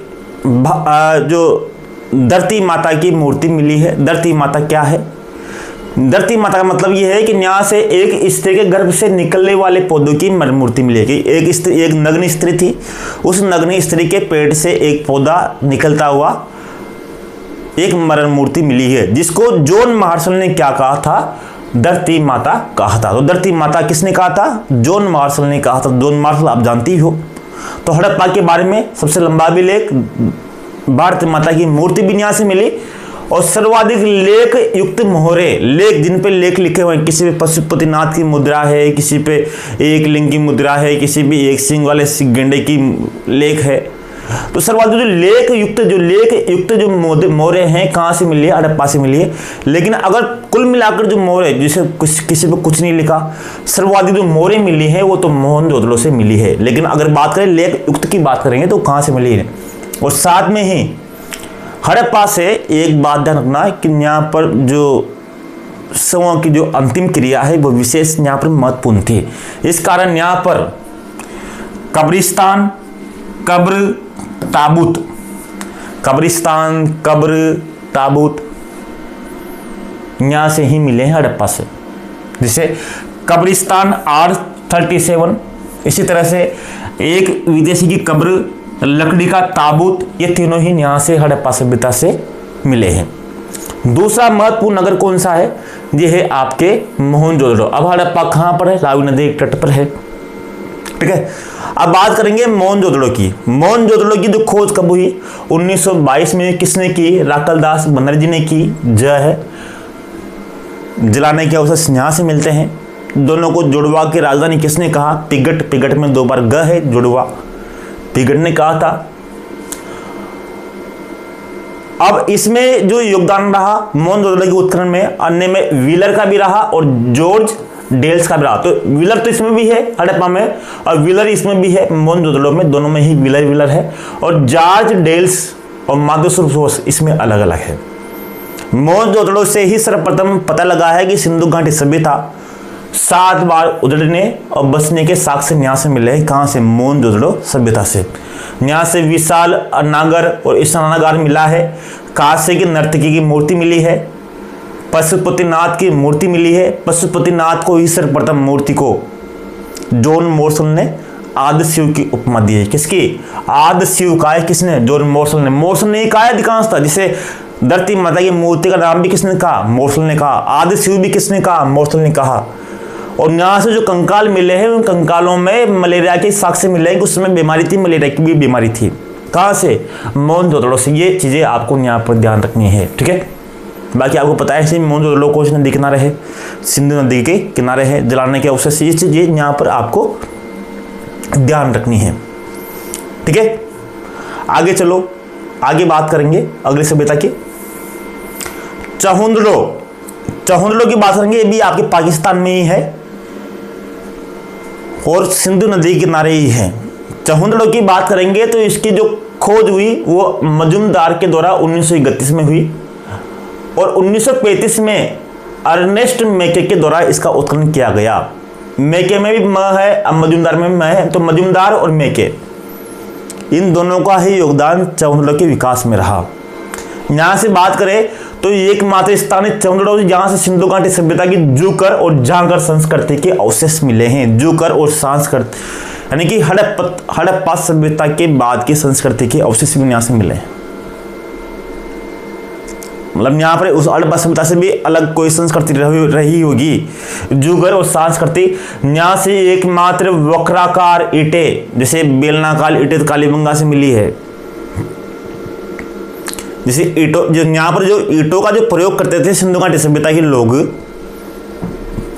जो धरती माता की मूर्ति मिली है। धरती माता क्या है, धरती माता का मतलब यह है कि यहाँ से एक स्त्री के गर्भ से निकलने वाले पौधों की मूर्ति मिलेगी। एक नग्न स्त्री थी, उस नग्न स्त्री के पेट से एक पौधा निकलता हुआ एक मरण मूर्ति मिली है, जिसको जॉन मार्शल ने क्या कहा था, धरती माता कहा था। तो धरती माता किसने कहा था, जॉन मार्शल ने कहा था। जॉन मार्शल आप जानती हो। तो हड़प्पा के बारे में सबसे लंबा अभिलेख, भारत माता की मूर्ति भी यहाँ से मिली, और सर्वाधिक लेख युक्त मोहरे, लेख जिन पे लेख लिखे हुए हैं, किसी पे पशुपतिनाथ की मुद्रा है, किसी पे एक लिंग की मुद्रा है, किसी भी एक सिंह वाले गेंडे की लेख है। तो सर्वाधिक जो लेख युक्त जो मोहरे हैं कहाँ से मिली है, हड़प्पा से मिली है। लेकिन अगर कुल मिलाकर जो मोहरे जिसे किसी पे कुछ नहीं लिखा, सर्वाधिक जो मोहरे मिली है वो तो मोहनजोदड़ो से मिली है। लेकिन अगर बात करें लेख युक्त की बात करेंगे तो कहाँ से मिली है। और साथ में ही हड़प्पा से एक बात ध्यान रखना है कि यहाँ पर जो शवों की जो अंतिम क्रिया है वो विशेष यहाँ पर महत्वपूर्ण थी। इस कारण यहाँ पर कब्रिस्तान, कब्र, ताबूत, कब्रिस्तान, कब्र, ताबूत यहाँ से ही मिले हैं हड़प्पा से। जैसे कब्रिस्तान R37, इसी तरह से एक विदेशी की कब्र, लकड़ी का ताबूत, ये तीनों ही यहाँ से हड़प्पा सभ्यता से मिले हैं। दूसरा महत्वपूर्ण नगर कौन सा है, ये है आपके मोहनजोदड़ो। अब हड़प्पा कहाँ पर है? रावी नदी के तट पर है। ठीक है, अब बात करेंगे मोहनजोदड़ो की। मोहनजोदड़ो की जो खोज कब हुई? 1922 में। किसने की? राकलदास बनर्जी ने की। ज है, जलाने के अवशेष यहाँ से मिलते हैं। दोनों को जुड़वा की राजधानी किसने कहा? पिगट। पिगट में 2 बार ग है, जुड़वा, पिगट ने कहा था। अब इसमें जो योगदान रहा मोहनजोदड़ो के उत्खनन में, अन्य में व्हीलर का भी रहा और जॉर्ज डेल्स का भी रहा। तो व्हीलर तो इसमें भी है हड़प्पा में, और व्हीलर इसमें भी है मोहनजोदड़ो में, दोनों में ही व्हीलर है। और जॉर्ज डेल्स और माधोसुर इसमें अलग अलग है। मोहनजोदड़ो से ही सर्वप्रथम पता लगा है कि सिंधु घाटी सभ्यता 7 बार उजड़ने और बसने के साक्ष्य यहाँ से मिले हैं। कहाँ से? मोहनजोदड़ो सभ्यता से। यहाँ से विशाल नागर और स्नानागार मिला है। कांसे की नर्तकी की मूर्ति मिली है। पशुपतिनाथ की मूर्ति मिली है। पशुपतिनाथ को ही सर्वप्रथम मूर्ति को जॉन मॉर्सल ने आदि शिव की उपमा दी है। किसकी? आदि शिव का है। किसने? जॉन मॉर्सल ने। मॉर्सल ने कहा है अधिकांश था, जिसे धरती माता की मूर्ति का नाम भी किसने कहा? मॉर्सल ने कहा। आदि शिव भी किसने कहा? मॉर्सल ने कहा। और यहाँ से जो कंकाल मिले हैं, उन कंकालों में मलेरिया के साक्ष्य मिले हैं कि उस समय बीमारी थी, मलेरिया की भी बीमारी थी। कहाँ से? मोहनजोदड़ो से। ये चीज़ें आपको यहाँ पर ध्यान रखनी है। ठीक है, बाकी आपको पता है मोहनजोदड़ो कोस नदी किनारे है, सिंधु नदी के किनारे है, जलाने के अवशेष, ये चीज़ें यहाँ पर आपको ध्यान रखनी है। ठीक है, आगे चलो, आगे बात करेंगे अगली सभ्यता की। चहुंदड़ो। चहुंदड़ो की बात करेंगे, ये भी आपके पाकिस्तान में ही है और सिंधु नदी के किनारे ही है। चहुंदड़ो की बात करेंगे तो इसकी जो खोज हुई वो मजुमदार के द्वारा 1931 में हुई और 1935 में अर्नेस्ट मेके के द्वारा इसका उत्खनन किया गया। मेके में भी म है, अब मजुमदार में भी म है, तो मजुमदार और मेके इन दोनों का ही योगदान चहुंदड़ो के विकास में रहा। यहाँ से बात करें तो एकमात्र स्थान है चहुंदड़ो जहाँ से सिंधु घाटी सभ्यता की जूकर और जांगर संस्कृति के अवशेष मिले हैं। जूकर और संस्कृति यानी कि हड़प्पा सभ्यता के बाद की संस्कृति के अवशेष भी यहाँ से मिले हैं। मतलब यहाँ पर उस हड़प्पा सभ्यता से भी अलग कोई संस्कृति रही होगी। जूगर और संस्कृति यहाँ से एकमात्र वक्राकार ईंटें, जैसे बेलनाकार ईंटें तो कालीबंगा से मिली है। जैसे ईंटों, जो यहाँ पर जो ईंटों का जो प्रयोग करते थे सिंधु घाटी सभ्यता के लोग,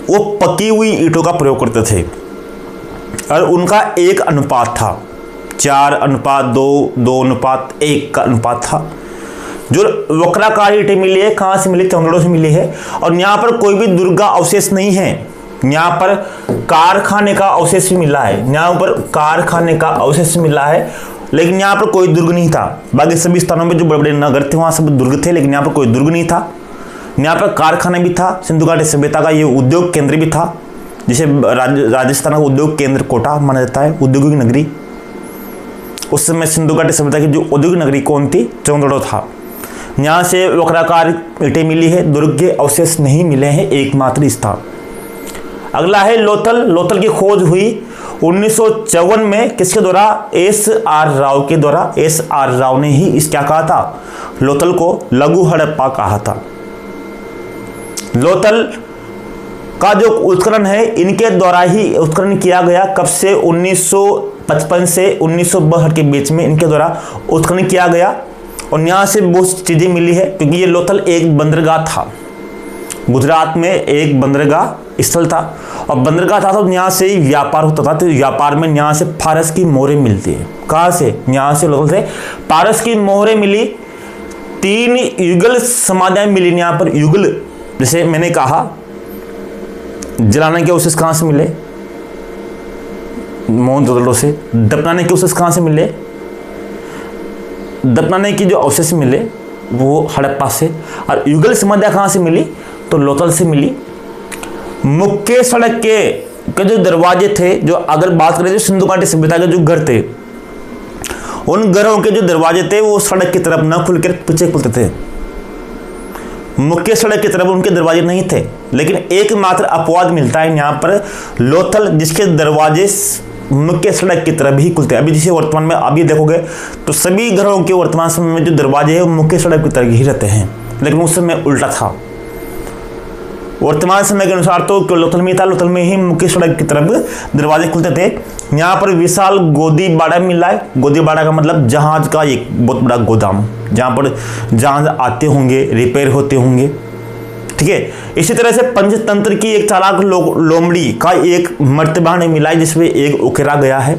वो पकी हुई ईंटों का प्रयोग करते थे और उनका एक अनुपात था, 4:2, 2:1 का अनुपात था। जो वक्राकार ईंटें मिली है, कहाँ से मिली? चहुंदड़ो से मिली है। और यहाँ पर कोई भी दुर्ग का अवशेष नहीं है, यहाँ पर कारखाने का अवशेष भी मिला है। यहाँ पर कारखाने का अवशेष मिला है, लेकिन यहाँ पर कोई दुर्ग नहीं था। बाकी सभी स्थानों में जो बड़े बड़े नगर थे वहाँ सब दुर्ग थे, लेकिन यहाँ पर कोई दुर्ग नहीं था। यहाँ पर कारखाना भी था। सिंधु घाटी सभ्यता का ये उद्योग केंद्र भी था, जिसे राजस्थान का उद्योग केंद्र कोटा माना जाता है, औद्योगिक नगरी। उस समय सिंधु घाटी सभ्यता की जो औद्योगिक नगरी कौन थी? चहुंदड़ो था। यहाँ से वक्राकार ईंटें मिली है, दुर्ग के अवशेष नहीं मिले हैं, एकमात्र स्थान। अगला है लोथल। लोथल की खोज हुई 1954 में, किसके द्वारा? S.R. राव के द्वारा। S.R. राव ने ही इस क्या कहा था? लोथल को लघु हड़प्पा कहा था। लोथल का जो उत्खनन है इनके द्वारा ही उत्खनन किया गया। कब से? 1955 से 1962 के बीच में इनके द्वारा उत्खनन किया गया और यहाँ से बहुत चीज़ें मिली है, क्योंकि ये लोथल एक बंदरगाह था। गुजरात में एक बंदरगाह स्थल था और बंदरगाह था तो यहाँ से व्यापार होता था। तो व्यापार में यहाँ से फारस की मोहरें मिलती है। कहाँ से? यहाँ से लोथल से फारस की मोहरें मिली। 3 युगल समाधियाँ मिली यहाँ पर। युगल, जैसे मैंने कहा, जलाने के अवशेष कहाँ से मिले? मोहनजोदड़ो से। दफनाने के अवशेष कहाँ से मिले? दफनाने की जो अवशेष मिले वो हड़प्पा से। और युगल समाधियाँ कहाँ से मिली? तो लोथल से मिली। मुख्य सड़क के जो दरवाजे थे, जो अगर बात करें जो सिंधु घाटी सभ्यता के जो घर थे, उन घरों के जो दरवाजे थे वो सड़क की तरफ न खुलकर पीछे खुलते थे। मुख्य सड़क की तरफ उनके दरवाजे नहीं थे, लेकिन एकमात्र अपवाद मिलता है यहाँ पर लोथल, जिसके दरवाजे मुख्य सड़क की तरफ ही खुलते हैं। अभी जिसे वर्तमान में अभी देखोगे तो सभी घरों के वर्तमान समय में जो दरवाजे हैं वो मुख्य सड़क की तरफ ही रहते हैं, लेकिन उस समय उल्टा था। वर्तमान समय के अनुसार तो लोथल में था, लोथल में ही मुख्य सड़क की तरफ दरवाजे खुलते थे। यहाँ पर विशाल गोदी बाड़ा मिला है। गोदी बाड़ा का मतलब जहाज का एक बहुत बड़ा गोदाम, जहाँ पर जहाज आते होंगे, रिपेयर होते होंगे, ठीक है। इसी तरह से पंचतंत्र की एक चालाक लोमड़ी का एक मर्तबान मिला है, जिसमें एक उकेरा गया है।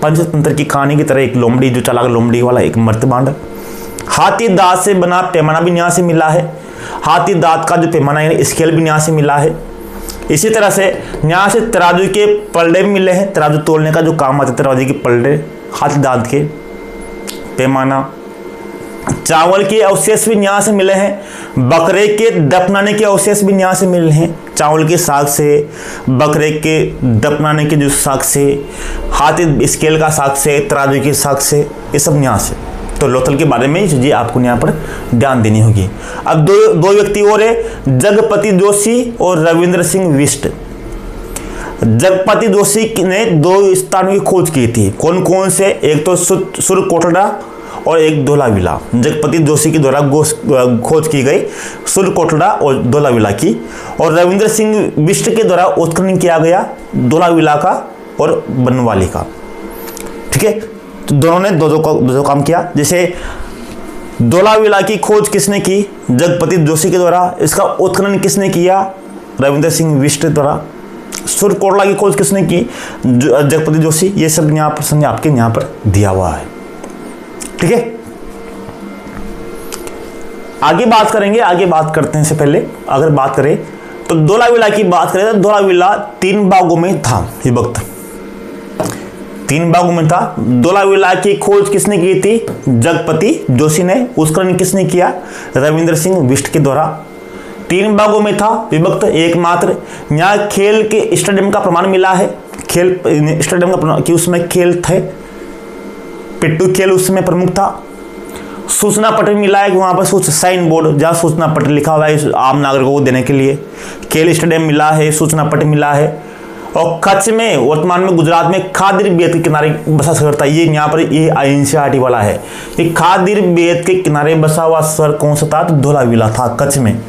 पंचतंत्र की कहानी की तरह एक लोमड़ी, जो चालाक लोमड़ी वाला एक मर्तबान है। हाथी दांत से बना पैमाना भी यहाँ से मिला है। हाथी दांत का जो पैमाना है स्केल भी यहाँ से मिला है। इसी तरह से यहाँ से तराजू के पलड़े मिले हैं। तराजू तोलने का जो काम आता है, तराजू के पलड़े, हाथी दांत के पैमाना। चावल के अवशेष भी यहाँ से मिले हैं। बकरे के दफनाने के अवशेष भी यहाँ से मिले हैं। चावल के साग से, बकरे के दफनाने के जो साग से, हाथी स्केल का साग से, तराजू के साग से, ये सब यहाँ से। तो लोथल के बारे में ये चीज़ें आपको यहाँ पर ध्यान देनी होगी। अब दो व्यक्ति और है, जगपति जोशी और रविंद्र सिंह बिष्ट। जगपति जोशी ने 2 स्थानों की खोज की थी। कौन कौन से? एक तो सुरकोटड़ा और एक धोलावीरा। जगपति जोशी के द्वारा खोज की गई सुरकोटड़ा और धोलावीरा की, और रविंद्र सिंह बिष्ट के द्वारा उत्खनन किया गया धोलावीरा का और बनवाली का, ठीक है। तो दोनों ने दो काम किया। जैसे धोलावीरा की खोज किसने की? जगपति जोशी के द्वारा। इसका उत्खनन किसने किया? रविंद्र सिंह बिष्ट द्वारा। सुरकोटड़ा की खोज किसने की? जगपति जोशी। ये सब यहाँ पर समझे आपके यहाँ पर दिया हुआ है, ठीक है। आगे बात करेंगे, आगे बात करते हैं। से पहले अगर बात करें तो धोलावीरा की बात करें तो धोलावीरा 3 भागों में था विभक्त। 3 भागों में था। धोलावीरा की खोज किसने की थी? जगपति जोशी ने। उत्खनन किसने किया? रविंद्र सिंह बिष्ट के द्वारा। 3 भागों में था विभक्त, एकमात्र। यहाँ खेल के स्टेडियम का प्रमाण मिला है। खेल स्टेडियम का प्रमाण कि उसमें खेल थे, पिट्टू खेल उसमें प्रमुख था। सूचना पत्र मिला है कि वहाँ पर साइन बोर्ड जहाँ सूचना पत्र लिखा हुआ है आम नागरिकों को देने के लिए। खेल स्टेडियम मिला है, सूचना पत्र मिला है। और कच्छ में वर्तमान में गुजरात में खादिर बेत के किनारे बसा शहर था। ये यहाँ पर ये INCERT वाला है। ये खादिर बेत के किनारे बसा हुआ शहर कौन सा था? तो धोलावीरा था, कच्छ में।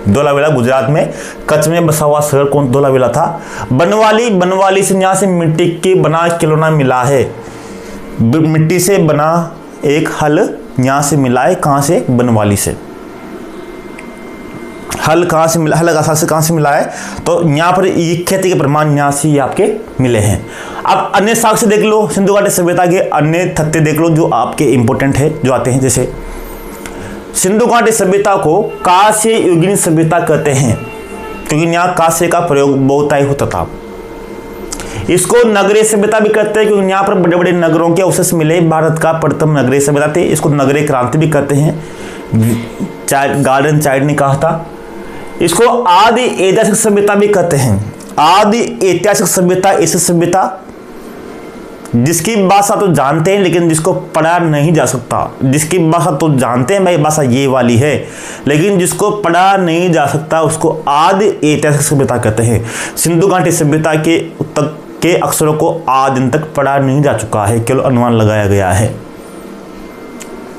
धोलावीरा गुजरात में कच्छ में बसा हुआ शहर कौन? धोलावीरा था। बनवाली से यहाँ से मिट्टी के बना खिलौना मिला है। मिट्टी से बना एक हल यहां से मिला है। कहां से? बनवाली से। हल कहां से मिला? हल कहां से मिला है? तो यहां पर ये खेती के प्रमाण यहां से आपके मिले हैं। अब अन्य साक्ष्य देख लो, सिंधु घाटी सभ्यता के अन्य तथ्य देख लो जो आपके इंपॉर्टेंट है, जो आते हैं। जैसे सिंधु घाटी सभ्यता को कांस्य युगीन सभ्यता कहते हैं, क्योंकि यहाँ कांस्य का प्रयोग बहुतायत होता था। इसको नगरीय सभ्यता भी कहते हैं, क्योंकि यहाँ पर बड़े बड़े नगरों के अवशेष मिले। भारत का प्रथम नगरीय सभ्यता थे। इसको नगरीय क्रांति भी कहते हैं, गार्डन चाइल्ड ने कहा था। इसको आदि ऐतिहासिक सभ्यता भी कहते हैं। आदि ऐतिहासिक सभ्यता ऐसी सभ्यता जिसकी भाषा तो जानते हैं लेकिन जिसको पढ़ा नहीं जा सकता। जिसकी भाषा तो जानते हैं भाई, भाषा ये वाली है, लेकिन जिसको पढ़ा नहीं जा सकता उसको आदि ऐतिहासिक सभ्यता कहते हैं। सिंधु घाटी सभ्यता के तक के अक्षरों को आज दिन तक पढ़ा नहीं जा चुका है, केवल अनुमान लगाया गया है,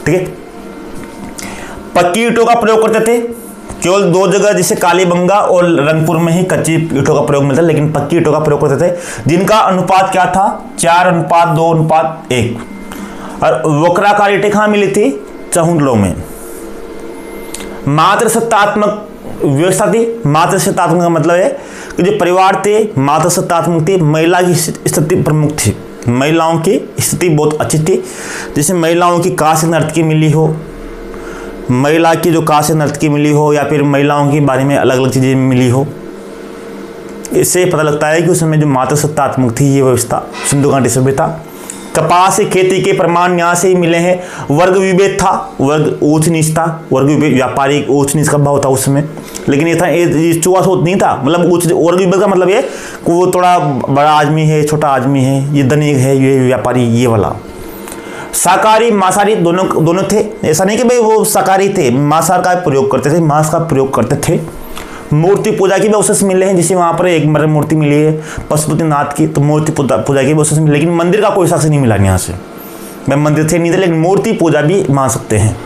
ठीक है। पक्की ईंटों का प्रयोग करते थे केवल 2 जगह, जैसे कालीबंगा और रंगपुर में ही कच्ची ईंटों का प्रयोग मिलता है, लेकिन पक्की ईंटों का प्रयोग करते थे, जिनका अनुपात क्या था? 4:2:1। और वक्राकार ईंटें कहाँ मिली थी? चहुंडलों में। मात्र सत्तात्मक व्यवस्था थी। मात्र सत्तात्मक का मतलब है कि जो परिवार थे मात्र सत्तात्मक थे। महिला की स्थिति प्रमुख थी। महिलाओं की स्थिति बहुत अच्छी थी। जैसे महिलाओं की कांस्य नर्तकी मिली हो, महिला की जो कांस्य नर्तकी मिली हो, या फिर महिलाओं के बारे में अलग अलग चीज़ें मिली हो। इससे पता लगता है कि उस समय जो मात्र सत्तात्मक थी ये व्यवस्था सिंधु घाटी सभ्यता। कपास खेती के प्रमाण यहाँ से ही मिले हैं। वर्ग विभेद था, वर्ग ऊंच नीच था। वर्ग विभेद व्यापारिक ऊंच नीच का भाव था उस समय, लेकिन ये था ये छुआछूत नहीं था। मतलब ऊंच वर्ग विभेद का मतलब ये कि वो थोड़ा बड़ा आदमी है, छोटा आदमी है, ये धनिक है, ये व्यापारी, ये वाला। शाकाहारी मांसाहारी दोनों थे। ऐसा नहीं कि भाई वो शाकाहारी थे, मांसाहार का प्रयोग करते थे, मांस का प्रयोग करते थे। मूर्ति पूजा की भी अवशेष मिले हैं, जैसे वहाँ पर एक मूर्ति मिली है पशुपतिनाथ की, तो मूर्ति पूजा की भी अवशेष मिले, लेकिन मंदिर का कोई साक्ष्य नहीं मिला यहाँ से। मैं मंदिर थे नहीं थे, लेकिन मूर्ति पूजा भी मान सकते हैं,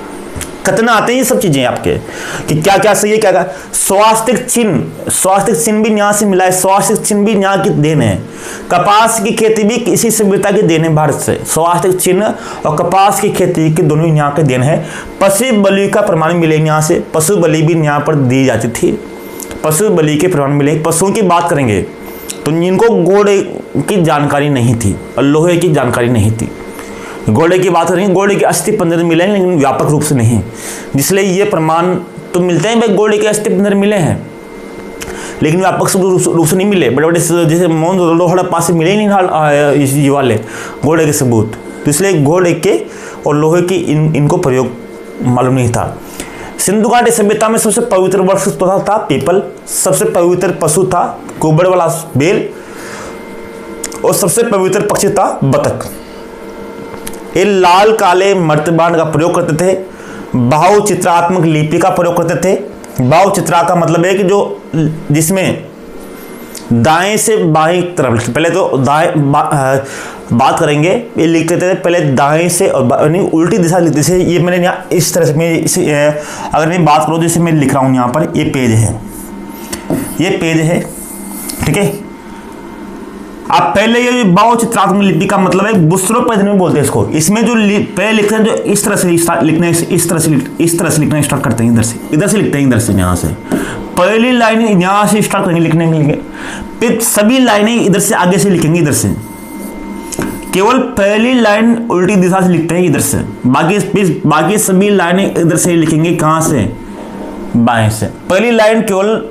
कितना आते हैं ये सब चीजें आपके कि क्या क्या सही है क्या क्या। स्वास्तिक चिन्ह भी यहाँ से मिला है, स्वास्तिक चिन्ह भी यहाँ की देन है। कपास की खेती भी इसी सभ्यता की देन है भारत से। स्वास्तिक चिन्ह और कपास की खेती के दोनों यहाँ के देन है। पशु बलि का प्रमाण मिलेंगे यहाँ से, पशु बलि भी यहाँ पर दी जाती थी, पशु बलि के प्रमाण मिलेंगे। पशुओं की बात करेंगे तो जिनको घोड़े की जानकारी नहीं थी और लोहे की जानकारी नहीं थी, घोड़े की बात करेंगे, घोड़े के अस्थि पंजर मिले हैं लेकिन व्यापक रूप से नहीं, जिसलिए ये प्रमाण तो मिलते हैं भाई घोड़े के अस्थि पंजर मिले हैं लेकिन व्यापक रूप से नहीं मिले। बड़े बड़े जैसे मोहनजोदड़ो हड़प्पा से मिले ही नहीं ये वाले घोड़े के सबूत, तो इसलिए घोड़े के और लोहे की इनको प्रयोग मालूम नहीं था। सिंधु घाटी सभ्यता में सबसे पवित्र वृक्ष था पीपल, सबसे पवित्र पशु था कुबड़ वाला बेल और सबसे पवित्र पक्षी था बतख। ये लाल काले मर्तबान का प्रयोग करते थे, बहु चित्रात्मक लिपि का प्रयोग करते थे। बहु चित्रा का मतलब है कि जो जिसमें दाएं से बाएं तरफ, पहले तो बात करेंगे ये लिखते थे पहले दाएं से और नहीं उल्टी दिशा लिखते थे। ये मैंने यहाँ इस तरह से अगर मैं बात करूँ जैसे मैं लिख रहा हूँ यहाँ पर ये पेज है ठीक है। आप पहले ये बहु चित्रात्मक लिपि का मतलब है बुस्रो पैदल में बोलते हैं इसको। इसमें जो पहले लिखते हैं जो इस तरह से लिखना इस तरह से लिखना स्टार्ट करते हैं, इधर से लिखते हैं, इधर से यहाँ से पहली लाइन यहाँ से स्टार्ट करेंगे लिखने के लिए, फिर सभी लाइनें इधर से आगे से लिखेंगे, इधर से केवल पहली लाइन उल्टी दिशा से लिखते हैं इधर से, बाकी सभी लाइनें इधर से लिखेंगे, कहाँ से बाएं से। पहली लाइन केवल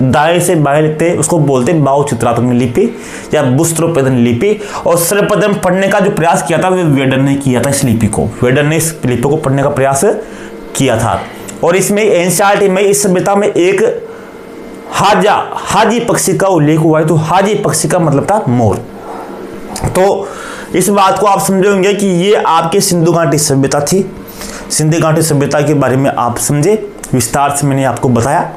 दाएं से बाएं लिखते हैं, उसको बोलते हैं बहु चित्रात्मक लिपि या बुस्त्रोपैदन लिपि। और सर्वप्रथम पढ़ने का जो प्रयास किया था वो वेडन ने किया था, इस लिपि को वेडन ने इस लिपि को पढ़ने का प्रयास किया था। और इसमें एनसीईआरटी में इस सभ्यता में एक हाजी पक्षी का उल्लेख हुआ है। तो हाजी पक्षी का मतलब था मोर। तो इस बात को आप समझे होंगे कि ये आपके सिंधु घाटी सभ्यता थी। सिंधु घाटी सभ्यता के बारे में आप समझे, विस्तार से मैंने आपको बताया।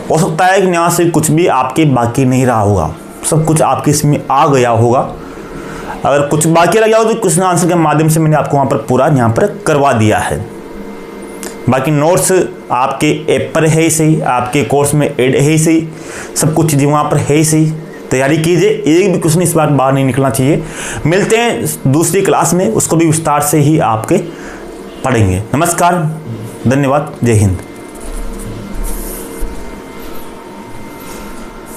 हो सकता है कि यहाँ से कुछ भी आपके बाकी नहीं रहा होगा, सब कुछ आपके इसमें आ गया होगा। अगर कुछ बाकी रह गया हो तो क्वेश्चन आंसर के माध्यम से मैंने आपको वहाँ पर पूरा यहाँ पर करवा दिया है। बाकी नोट्स आपके ऐप पर है ही सही, आपके कोर्स में ऐड है ही सही, सब कुछ चीज़ें वहाँ पर है ही सही। तैयारी कीजिए, एक भी क्वेश्चन इस बार बाहर नहीं निकलना चाहिए। मिलते हैं दूसरी क्लास में, उसको भी विस्तार से ही आपके पढ़ेंगे। नमस्कार, धन्यवाद, जय हिंद।